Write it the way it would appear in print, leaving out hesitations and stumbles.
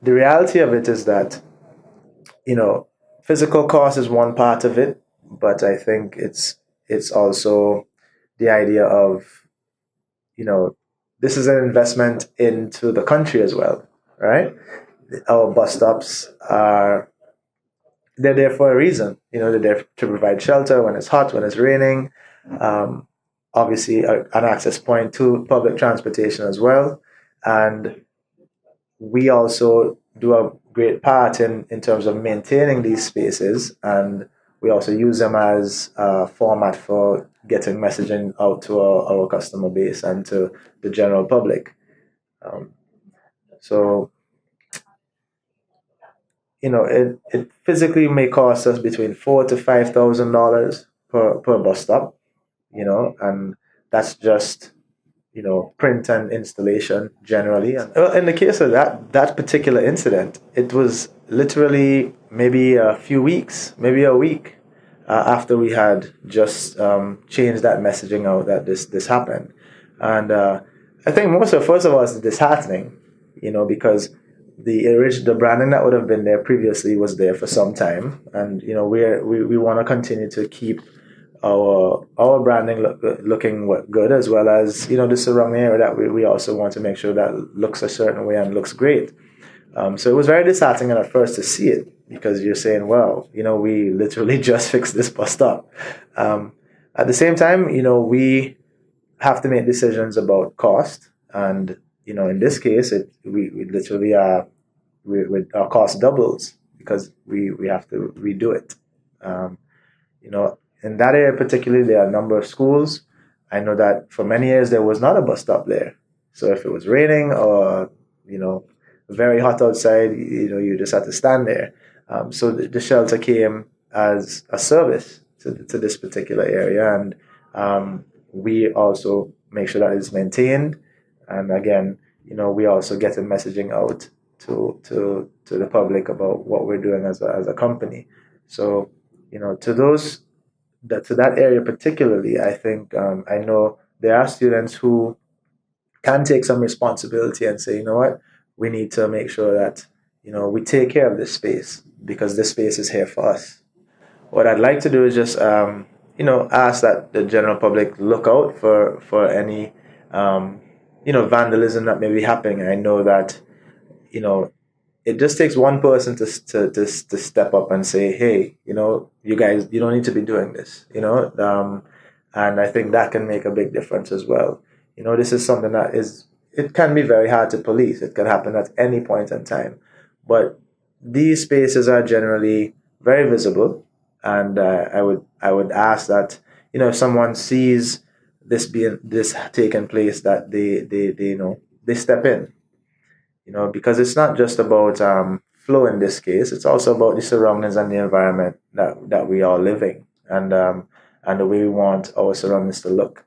the reality of it is that, you know, physical cost is one part of it, but I think it's also the idea of, you know, this is an investment into the country as well, right? Our bus stops are, they're there for a reason. You know, they're there to provide shelter when it's hot, when it's raining. Um, Obviously, an access point to public transportation as well, and we also do a great part in terms of maintaining these spaces, and we also use them as a format for getting messaging out to our customer base and to the general public. Um, so, you know, it physically may cost us between $4,000 to $5,000 per bus stop, you know, and that's just, you know, print and installation generally. And well, in the case of that particular incident, it was literally maybe a few weeks, maybe a week after we had just changed that messaging out that this happened, and I think first of all, it's disheartening, you know, because the branding that would have been there previously was there for some time, and you know we want to continue to keep our branding looking good, as well as, you know, the surrounding area that we also want to make sure that looks a certain way and looks great. So it was very disheartening at first to see it, because you're saying, well, you know, we literally just fixed this bus stop. At the same time, you know, we have to make decisions about cost, and you know, in this case, we literally are our cost doubles because we have to redo it. You know, in that area particularly, there are a number of schools. I know that for many years there was not a bus stop there. So if it was raining or, you know, very hot outside, you know, you just had to stand there. So the shelter came as a service to this particular area, and we also make sure that it's maintained. And again, you know, we also get a messaging out to the public about what we're doing as a company. So, you know, to that area particularly, I think I know there are students who can take some responsibility and say, you know what, we need to make sure that, you know, we take care of this space because this space is here for us. What I'd like to do is just, you know, ask that the general public look out for any, you know, vandalism that may be happening. I know that, you know, it just takes one person to step up and say, hey, you know, you guys, you don't need to be doing this, you know, and I think that can make a big difference as well. You know, this is something that it can be very hard to police. It can happen at any point in time, but these spaces are generally very visible, and I would ask that, you know, if someone sees this taking place, that they you know, they step in, you know, because it's not just about flow in this case. It's also about the surroundings and the environment that we are living, and the way we want our surroundings to look.